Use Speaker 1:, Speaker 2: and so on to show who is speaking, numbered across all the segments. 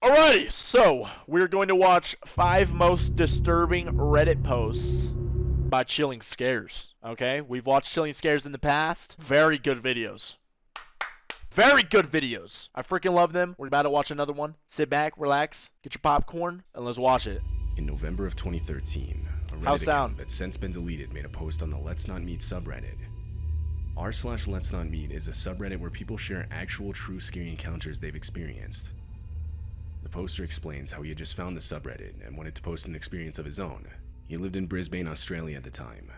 Speaker 1: Alrighty, so we're going to watch 5 most disturbing Reddit posts by Chilling Scares. Okay, we've watched Chilling Scares in the past. Very good videos. Very good videos. I freaking love them. We're about to watch another one. Sit back, relax, get your popcorn, and let's watch it.
Speaker 2: In November of 2013, a Reddit account that's since been deleted made a post on the Let's Not Meet subreddit. r/Let's Not Meet is a subreddit where people share actual true scary encounters they've experienced. The poster explains how he had just found the subreddit and wanted to post an experience of his own. He lived in Brisbane, Australia at the time.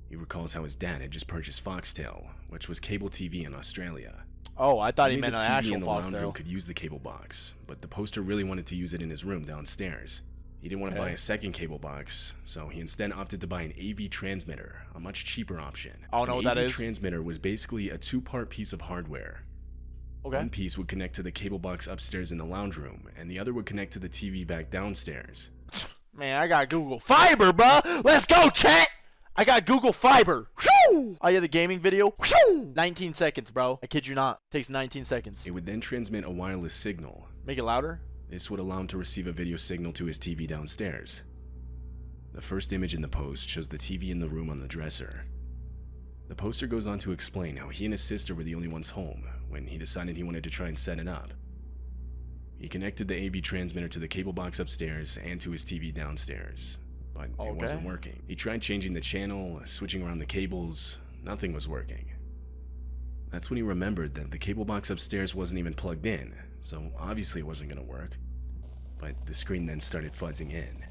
Speaker 2: He recalls how his dad had just purchased Foxtel, which was cable TV in Australia.
Speaker 1: Oh, I thought he
Speaker 2: Only
Speaker 1: meant an
Speaker 2: the TV
Speaker 1: actual
Speaker 2: in the lounge room
Speaker 1: Foxtel.
Speaker 2: could use the cable box, but the poster really wanted to use it in his room downstairs. He didn't want to buy a second cable box, so he instead opted to buy an AV transmitter, a much cheaper option.
Speaker 1: I don't know what that
Speaker 2: An
Speaker 1: is.
Speaker 2: AV transmitter was basically a two-part piece of hardware.
Speaker 1: Okay.
Speaker 2: One piece would connect to the cable box upstairs in the lounge room, and the other would connect to the TV back downstairs.
Speaker 1: Man, I got Google Fiber, bruh. Let's go, chat. I got Google Fiber. Whew! Oh yeah, the gaming video. Whew! 19 seconds, bro. I kid you not. Takes 19 seconds.
Speaker 2: It would then transmit a wireless signal.
Speaker 1: Make it louder.
Speaker 2: This would allow him to receive a video signal to his TV downstairs. The first image in the post shows the TV in the room on the dresser. The poster goes on to explain how he and his sister were the only ones home when he decided he wanted to try and set it up. He connected the AV transmitter to the cable box upstairs and to his TV downstairs, but it wasn't working. He tried changing the channel, switching around the cables, nothing was working. That's when he remembered that the cable box upstairs wasn't even plugged in, so obviously it wasn't going to work. But the screen then started fuzzing in.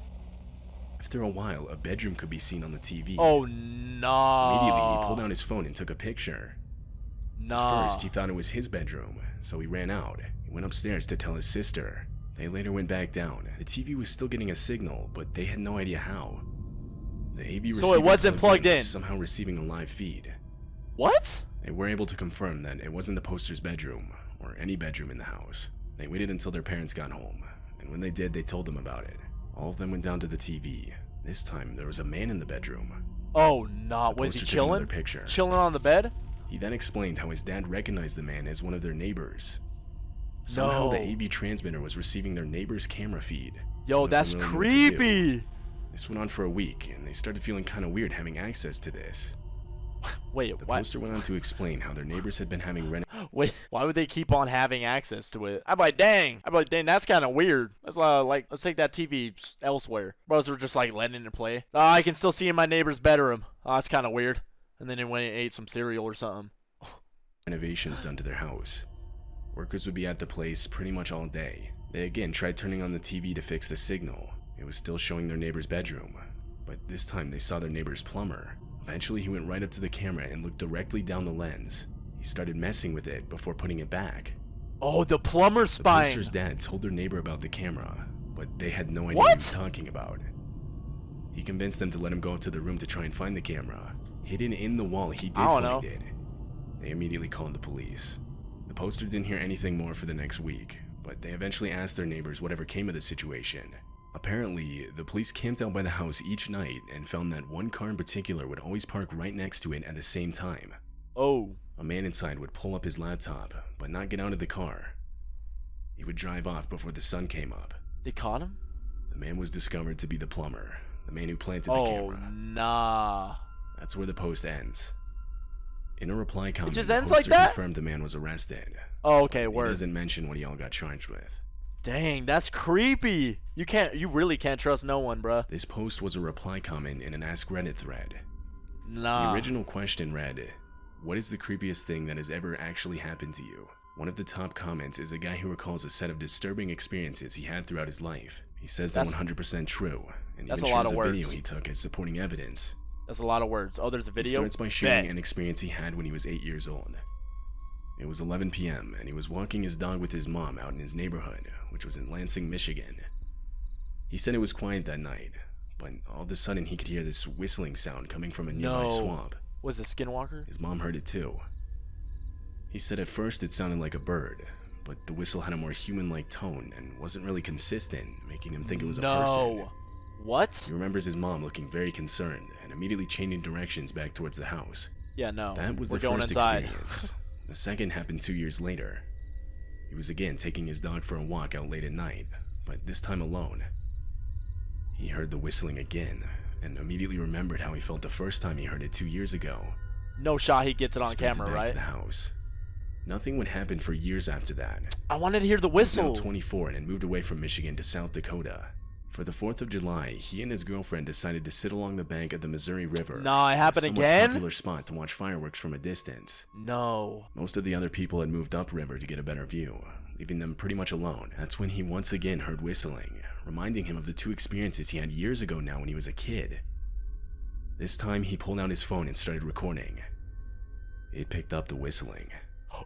Speaker 2: After a while, a bedroom could be seen on the TV.
Speaker 1: Oh, no.
Speaker 2: Immediately, he pulled out his phone and took a picture.
Speaker 1: No.
Speaker 2: At first, he thought it was his bedroom, so he ran out. He went upstairs to tell his sister. They later went back down. The TV was still getting a signal, but they had no idea how. The AV receiver
Speaker 1: So it wasn't plugged in.
Speaker 2: was somehow receiving a live feed.
Speaker 1: What?
Speaker 2: They were able to confirm that it wasn't the poster's bedroom, or any bedroom in the house. They waited until their parents got home, and when they did, they told them about it. All of them went down to the TV. This time, there was a man in the bedroom.
Speaker 1: Oh, no. Was he
Speaker 2: Poster took
Speaker 1: chilling?
Speaker 2: another picture.
Speaker 1: Chilling on the bed?
Speaker 2: He then explained how his dad recognized the man as one of their neighbors. Somehow the AV transmitter was receiving their neighbor's camera feed.
Speaker 1: Yo, that's creepy.
Speaker 2: This went on for a week, and they started feeling kind of weird having access to this.
Speaker 1: Wait,
Speaker 2: The
Speaker 1: what?
Speaker 2: poster went on to explain how their neighbors had been having
Speaker 1: Wait, why would they keep on having access to it? I'd be like, dang, that's kind of weird. That's like, let's take that TV elsewhere. Bros were just like letting it play. Oh, I can still see in my neighbor's bedroom. Oh, that's kind of weird. And then they went and ate some cereal or something.
Speaker 2: renovations done to their house. Workers would be at the place pretty much all day. They again tried turning on the TV to fix the signal. It was still showing their neighbor's bedroom, but this time they saw their neighbor's plumber. Eventually he went right up to the camera and looked directly down the lens. He started messing with it before putting it back.
Speaker 1: Oh, the plumber's spying.
Speaker 2: The poster's dad told their neighbor about the camera, but they had no idea what he was talking about. He convinced them to let him go up to the room to try and find the camera. Hidden in the wall, he did find it. They immediately called the police. The poster didn't hear anything more for the next week, but they eventually asked their neighbors whatever came of the situation. Apparently, the police camped out by the house each night and found that one car in particular would always park right next to it at the same time.
Speaker 1: Oh.
Speaker 2: A man inside would pull up his laptop, but not get out of the car. He would drive off before the sun came up.
Speaker 1: They caught him?
Speaker 2: The man was discovered to be the plumber, the man who planted the camera.
Speaker 1: Oh, nah.
Speaker 2: That's where the post ends. In a reply comment,
Speaker 1: just
Speaker 2: the
Speaker 1: ends
Speaker 2: poster
Speaker 1: like that?
Speaker 2: confirmed the man was arrested.
Speaker 1: Oh, okay,
Speaker 2: He
Speaker 1: word.
Speaker 2: doesn't mention what he all got charged with.
Speaker 1: Dang, that's creepy. You really can't trust no one, bruh.
Speaker 2: This post was a reply comment in an Ask Reddit thread.
Speaker 1: Nah.
Speaker 2: The original question read, "What is the creepiest thing that has ever actually happened to you?" One of the top comments is a guy who recalls a set of disturbing experiences he had throughout his life. He says they're 100% true, and even shares a video he took as supporting evidence.
Speaker 1: That's a lot of words. Oh, there's a video?
Speaker 2: He starts by sharing an experience he had when he was 8 years old. It was 11 p.m., and he was walking his dog with his mom out in his neighborhood, which was in Lansing, Michigan. He said it was quiet that night, but all of a sudden he could hear this whistling sound coming from a nearby swamp.
Speaker 1: Was it Skinwalker?
Speaker 2: His mom heard it too. He said at first it sounded like a bird, but the whistle had a more human-like tone and wasn't really consistent, making him think it was a person.
Speaker 1: What?
Speaker 2: He remembers his mom looking very concerned and immediately changing directions back towards the house.
Speaker 1: Yeah, no.
Speaker 2: That was the first experience. The second happened 2 years later. He was again taking his dog for a walk out late at night, but this time alone. He heard the whistling again, and immediately remembered how he felt the first time he heard it 2 years ago.
Speaker 1: No shot he gets it on
Speaker 2: Sprinted
Speaker 1: camera,
Speaker 2: back
Speaker 1: right?
Speaker 2: to the house. Nothing would happen for years after that.
Speaker 1: I wanted to hear the
Speaker 2: He was
Speaker 1: whistle.
Speaker 2: now 24 and had moved away from Michigan to South Dakota. For the 4th of July, he and his girlfriend decided to sit along the bank of the Missouri River.
Speaker 1: Nah, it happened
Speaker 2: a somewhat
Speaker 1: again?
Speaker 2: popular spot to watch fireworks from a distance.
Speaker 1: No.
Speaker 2: Most of the other people had moved upriver to get a better view, leaving them pretty much alone. That's when he once again heard whistling, reminding him of the 2 experiences he had years ago now when he was a kid. This time, he pulled out his phone and started recording. It picked up the whistling.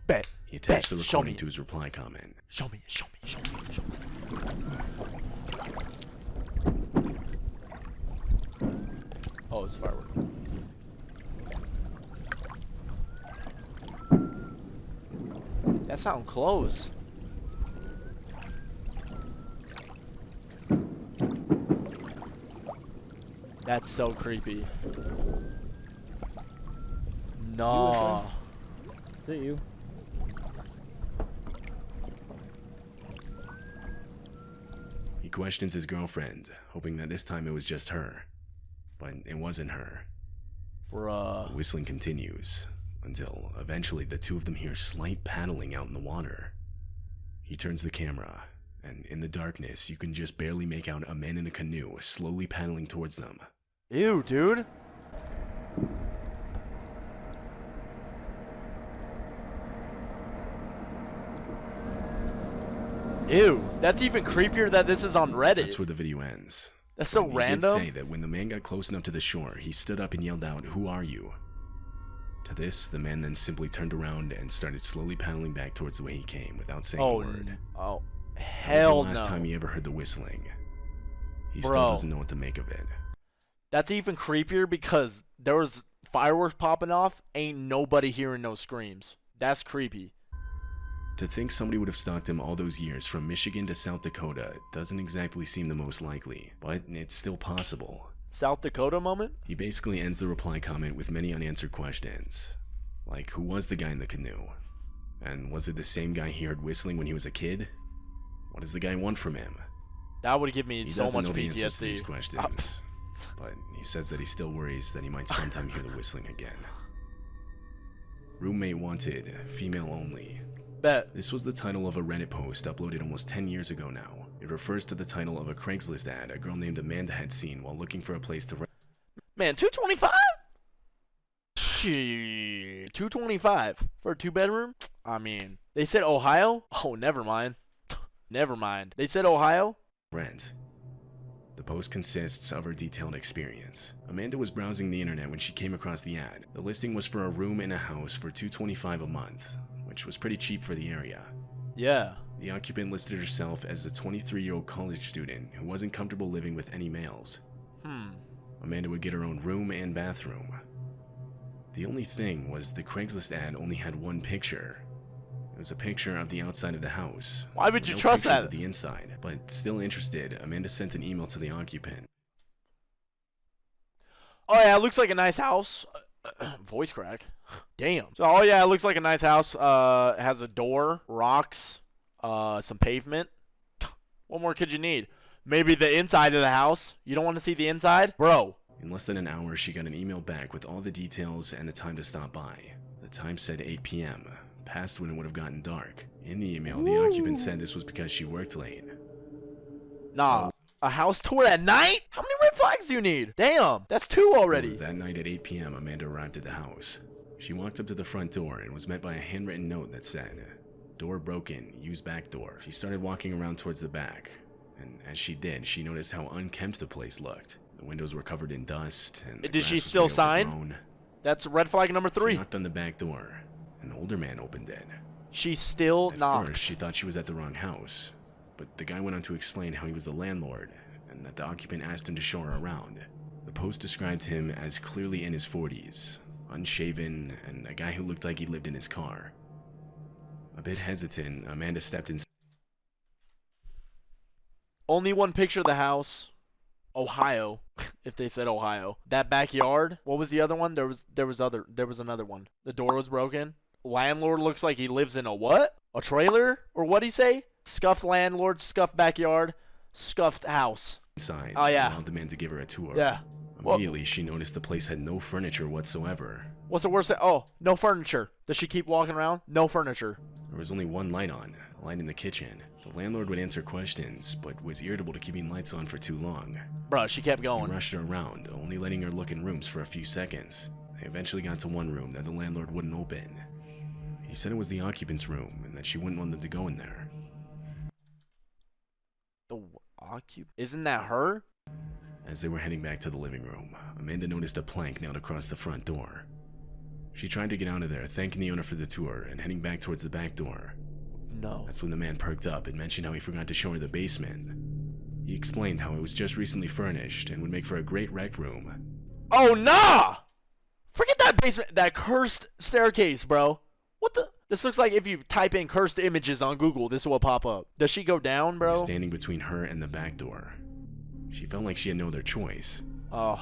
Speaker 1: Bet.
Speaker 2: He attached the
Speaker 1: Show
Speaker 2: recording
Speaker 1: me.
Speaker 2: to his reply comment.
Speaker 1: Show me. Oh, it's a firework. That sound close. That's so creepy. No.
Speaker 3: Is it you?
Speaker 2: He questions his girlfriend, hoping that this time it was just her. But it wasn't her. The
Speaker 1: Bruh.
Speaker 2: whistling continues, until eventually the 2 of them hear slight paddling out in the water. He turns the camera, and in the darkness you can just barely make out a man in a canoe slowly paddling towards them.
Speaker 1: Ew, dude. Ew, that's even creepier that this is on Reddit.
Speaker 2: That's where the video ends.
Speaker 1: That's so
Speaker 2: He did
Speaker 1: random.
Speaker 2: say that when the man got close enough to the shore, he stood up and yelled out, "Who are you?" To this, the man then simply turned around and started slowly paddling back towards the way he came without saying a word.
Speaker 1: Oh,
Speaker 2: That
Speaker 1: hell
Speaker 2: was the last
Speaker 1: no.
Speaker 2: time he ever heard the whistling. He still
Speaker 1: Bro.
Speaker 2: doesn't know what to make of it.
Speaker 1: That's even creepier because there was fireworks popping off, ain't nobody hearing no screams. That's creepy.
Speaker 2: To think somebody would have stalked him all those years from Michigan to South Dakota doesn't exactly seem the most likely, but it's still possible.
Speaker 1: South Dakota moment?
Speaker 2: He basically ends the reply comment with many unanswered questions. Like, who was the guy in the canoe? And was it the same guy he heard whistling when he was a kid? What does the guy want from him?
Speaker 1: That would give me
Speaker 2: He
Speaker 1: so
Speaker 2: doesn't
Speaker 1: much
Speaker 2: know the answers to these
Speaker 1: PTSD.
Speaker 2: questions, but he says that he still worries that he might sometime hear the whistling again. Roommate wanted, female only.
Speaker 1: Bet.
Speaker 2: This was the title of a Reddit post uploaded almost 10 years ago now. It refers to the title of a Craigslist ad a girl named Amanda had seen while looking for a place to rent.
Speaker 1: Man, 225? Shit, 225 for a 2-bedroom? I mean, they said Ohio? Oh, never mind. Never mind. They said Ohio?
Speaker 2: The post consists of her detailed experience. Amanda was browsing the internet when she came across the ad. The listing was for a room in a house for $225 a month, which was pretty cheap for the area.
Speaker 1: Yeah.
Speaker 2: The occupant listed herself as a 23-year-old college student who wasn't comfortable living with any males. Amanda would get her own room and bathroom. The only thing was the Craigslist ad only had one picture. It was a picture of the outside of the house.
Speaker 1: Why would you
Speaker 2: No
Speaker 1: trust
Speaker 2: pictures
Speaker 1: that?
Speaker 2: of the inside. But still interested, Amanda sent an email to the occupant.
Speaker 1: Oh yeah, it looks like a nice house. Voice crack. Damn. So oh yeah, it looks like a nice house. It has a door, rocks, some pavement. What more could you need? Maybe the inside of the house. You don't want to see the inside? Bro.
Speaker 2: In less than an hour, she got an email back with all the details and the time to stop by. The time said 8 p.m., past when it would have gotten dark. In the email, the occupant said this was because she worked late.
Speaker 1: Nah. A house tour at night? How many red flags do you need? Damn, that's 2 already.
Speaker 2: That night at 8 p.m., Amanda arrived at the house. She walked up to the front door and was met by a handwritten note that said, "Door broken, use back door." She started walking around towards the back, and as she did, she noticed how unkempt the place looked. The windows were covered in dust, and the
Speaker 1: Did she
Speaker 2: grass was
Speaker 1: still
Speaker 2: way
Speaker 1: sign?
Speaker 2: overgrown.
Speaker 1: That's red flag number
Speaker 2: She
Speaker 1: 3.
Speaker 2: knocked on the back door. An older man opened it.
Speaker 1: She still
Speaker 2: At
Speaker 1: knocked.
Speaker 2: first, she thought she was at the wrong house, but the guy went on to explain how he was the landlord, and that the occupant asked him to show her around. The post described him as clearly in his 40s, unshaven, and a guy who looked like he lived in his car. A bit hesitant, Amanda stepped inside.
Speaker 1: Only one picture of the house. Ohio, if they said Ohio. That backyard. What was the other one? There was another one. The door was broken. Landlord looks like he lives in a what? A trailer? Or what'd he say? Scuffed landlord, scuffed backyard, scuffed house.
Speaker 2: Inside,
Speaker 1: Oh, yeah.
Speaker 2: allowed the man to give her a tour.
Speaker 1: Yeah.
Speaker 2: Immediately, she noticed the place had no furniture whatsoever.
Speaker 1: What's the worst? Oh, no furniture. Does she keep walking around? No furniture.
Speaker 2: There was only one light on, a light in the kitchen. The landlord would answer questions, but was irritable to keeping lights on for too long.
Speaker 1: Bro, she kept
Speaker 2: He
Speaker 1: going.
Speaker 2: rushed her around, only letting her look in rooms for a few seconds. They eventually got to one room that the landlord wouldn't open. He said it was the occupant's room, and that she wouldn't want them to go in there.
Speaker 1: The Isn't that her?
Speaker 2: As they were heading back to the living room, Amanda noticed a plank nailed across the front door. She tried to get out of there, thanking the owner for the tour, and heading back towards the back door.
Speaker 1: No.
Speaker 2: That's when the man perked up and mentioned how he forgot to show her the basement. He explained how it was just recently furnished and would make for a great rec room.
Speaker 1: Oh, nah! Forget that basement, that cursed staircase, bro. What the? This looks like if you type in cursed images on Google, this will pop up. Does she go down, bro?
Speaker 2: He was standing between her and the back door. She felt like she had no other choice.
Speaker 1: Oh,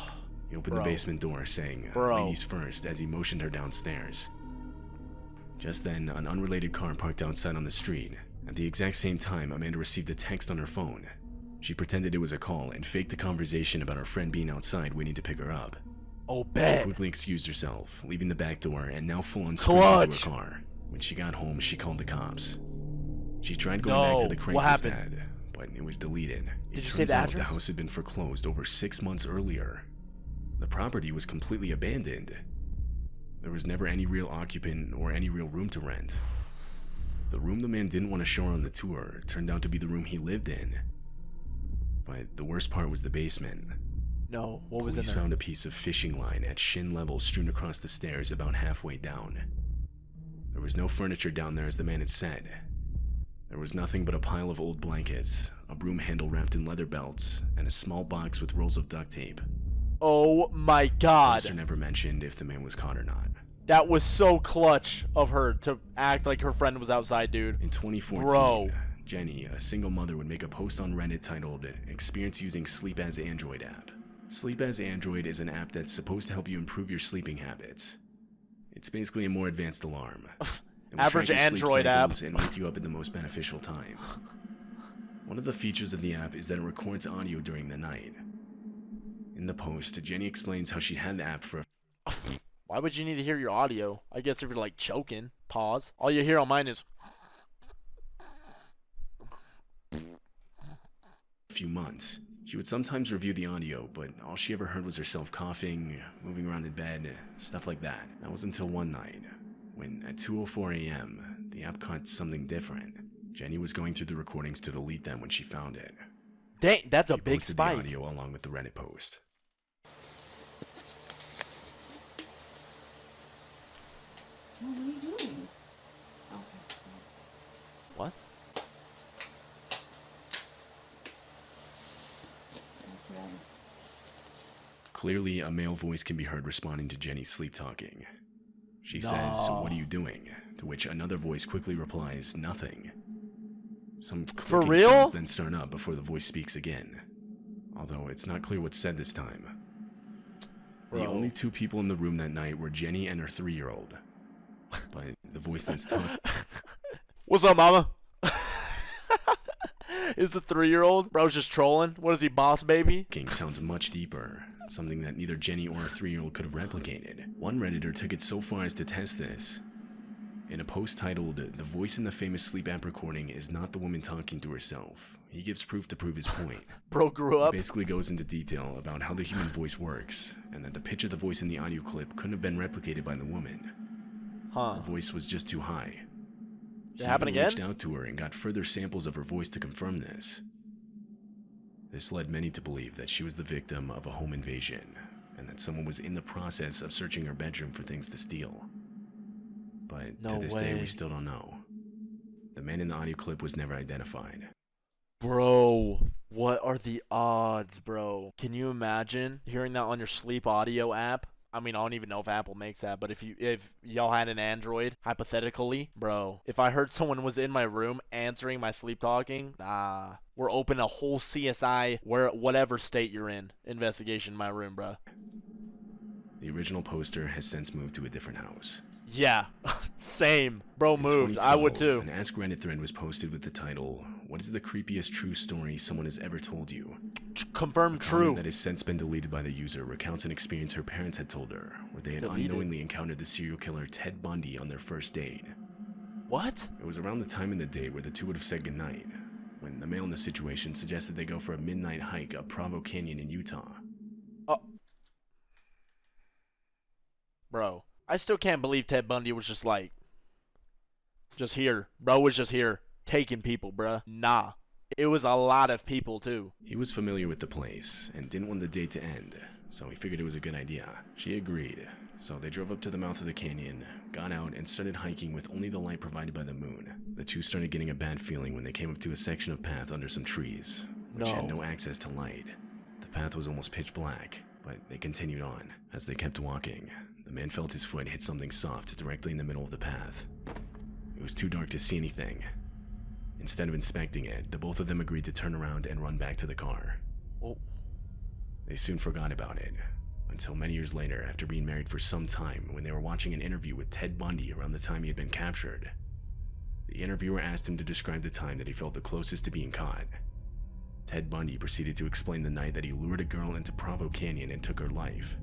Speaker 2: He opened the basement door, saying, "Ladies first," as he motioned her downstairs. Just then, an unrelated car parked outside on the street. At the exact same time, Amanda received a text on her phone. She pretended it was a call and faked a conversation about her friend being outside waiting to pick her up.
Speaker 1: Oh, bet.
Speaker 2: She quickly excused herself, leaving the back door and now full-on sprints into her car. When she got home, she called the cops. She tried going back to the Craigslist ad, but it was deleted.
Speaker 1: Did you say the address?
Speaker 2: The house had been foreclosed over 6 months earlier. The property was completely abandoned. There was never any real occupant or any real room to rent. The room the man didn't want to show her on the tour turned out to be the room he lived in. But the worst part was the basement.
Speaker 1: No, what was in
Speaker 2: Police
Speaker 1: there?
Speaker 2: found a piece of fishing line at shin level strewn across the stairs about halfway down. There was no furniture down there as the man had said. There was nothing but a pile of old blankets, a broom handle wrapped in leather belts, and a small box with rolls of duct tape.
Speaker 1: Oh my god.
Speaker 2: The never mentioned if the man was caught or not.
Speaker 1: That was so clutch of her to act like her friend was outside, dude.
Speaker 2: In 2014,
Speaker 1: Bro.
Speaker 2: Jenny, a single mother, would make a post on Reddit titled "Experience Using Sleep as Android App." Sleep as Android is an app that's supposed to help you improve your sleeping habits. It's basically a more advanced alarm. It will
Speaker 1: Average
Speaker 2: track your sleep
Speaker 1: Android app.
Speaker 2: cycles and wake you up at the most beneficial time. One of the features of the app is that it records audio during the night. In the post, Jenny explains how she had the app for
Speaker 1: Why would you need to hear your audio? I guess if you're like choking, pause. All you hear on mine is
Speaker 2: a few months. She would sometimes review the audio, but all she ever heard was herself coughing, moving around in bed, stuff like that. That was until one night, when at 2:04 a.m., the app caught something different. Jenny was going through the recordings to delete them when she found it.
Speaker 1: dang, that's a
Speaker 2: She
Speaker 1: big
Speaker 2: posted
Speaker 1: spike.
Speaker 2: the audio along with the Reddit post.
Speaker 3: What are you doing? Okay.
Speaker 1: What?
Speaker 3: That's right.
Speaker 2: Clearly, a male voice can be heard responding to Jenny's sleep talking. She says,
Speaker 1: No.
Speaker 2: "What are you doing?" To which another voice quickly replies, "Nothing." Some
Speaker 1: For
Speaker 2: clicking
Speaker 1: real?
Speaker 2: sounds then start up before the voice speaks again. Although it's not clear what's said this time.
Speaker 1: Bro.
Speaker 2: The only two people in the room that night were Jenny and her 3-year-old. But the voice that's talking
Speaker 1: What's up, mama? Is the 3-year-old? Bro's just trolling. What is he, boss baby?
Speaker 2: sounds much deeper, something that neither Jenny or her 3-year-old could have replicated. One Redditor took it so far as to test this. In a post titled, "The voice in the famous sleep app recording is not the woman talking to herself. He gives proof to prove his point."
Speaker 1: Bro grew
Speaker 2: He
Speaker 1: up.
Speaker 2: basically goes into detail about how the human voice works, and that the pitch of the voice in the audio clip couldn't have been replicated by the woman.
Speaker 1: Huh.
Speaker 2: Her voice was just too high.
Speaker 1: Did it happen
Speaker 2: He
Speaker 1: again?
Speaker 2: reached out to her and got further samples of her voice to confirm this. This led many to believe that she was the victim of a home invasion, and that someone was in the process of searching her bedroom for things to steal. But
Speaker 1: No
Speaker 2: to this day,
Speaker 1: way.
Speaker 2: we still don't know. The man in the audio clip was never identified.
Speaker 1: Bro, what are the odds, bro? Can you imagine hearing that on your sleep audio app? I mean, I don't even know if Apple makes that, but if y'all had an Android, hypothetically, bro, if I heard someone was in my room answering my sleep talking, we're opening a whole CSI, whatever state you're in, investigation in my room, bro.
Speaker 2: The original poster has since moved to a different house.
Speaker 1: Yeah, same. Bro
Speaker 2: In
Speaker 1: moved. I would
Speaker 2: 2012,
Speaker 1: too.
Speaker 2: an Ask Reddit thread was posted with the title, "What is the creepiest true story someone has ever told you?" A
Speaker 1: Confirmed
Speaker 2: comment
Speaker 1: true.
Speaker 2: that has since been deleted by the user recounts an experience her parents had told her, where they had
Speaker 1: Deleted?
Speaker 2: unknowingly encountered the serial killer Ted Bundy on their first date.
Speaker 1: What?
Speaker 2: It was around the time in the day where the two would have said goodnight, when the male in the situation suggested they go for a midnight hike up Provo Canyon in Utah.
Speaker 1: Oh. Bro, I still can't believe Ted Bundy was just like, just here. Bro was just here, taking people, bruh. Nah. It was a lot of people, too.
Speaker 2: He was familiar with the place and didn't want the date to end, so he figured it was a good idea. She agreed, so they drove up to the mouth of the canyon, got out, and started hiking with only the light provided by the moon. The two started getting a bad feeling when they came up to a section of path under some trees, which had no access to light. The path was almost pitch black, but they continued on. As they kept walking, the man felt his foot hit something soft directly in the middle of the path. It was too dark to see anything. Instead of inspecting it, the both of them agreed to turn around and run back to the car.
Speaker 1: Oh.
Speaker 2: They soon forgot about it, until many years later, after being married for some time, when they were watching an interview with Ted Bundy around the time he had been captured. The interviewer asked him to describe the time that he felt the closest to being caught. Ted Bundy proceeded to explain the night that he lured a girl into Provo Canyon and took her life.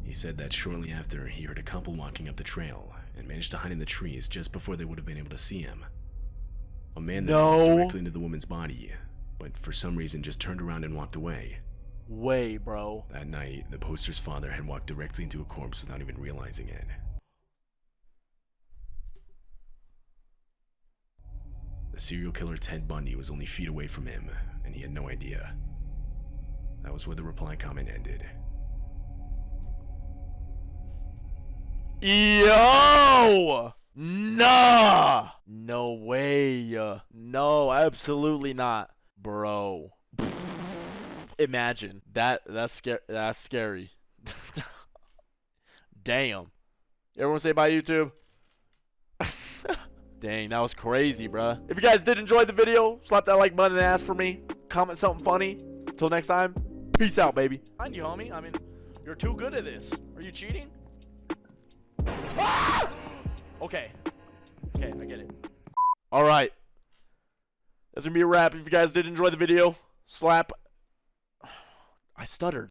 Speaker 2: He said that shortly after, he heard a couple walking up the trail and managed to hide in the trees just before they would have been able to see him. A man then walked directly into the woman's body, but for some reason just turned around and walked away.
Speaker 1: Way, bro.
Speaker 2: That night, the poster's father had walked directly into a corpse without even realizing it. The serial killer Ted Bundy was only feet away from him, and he had no idea. That was where the reply comment ended.
Speaker 1: Yo! Nah! No way. No, absolutely not. Bro. Imagine. That's scary. Damn. Everyone say bye, YouTube? Dang, that was crazy, bruh. If you guys did enjoy the video, slap that like button and ask for me. Comment something funny. Until next time, peace out, baby. Find you, homie. I mean, you're too good at this. Are you cheating? Ah! Okay. Okay, I get it. Alright. That's gonna be a wrap. If you guys did enjoy the video, slap. I stuttered.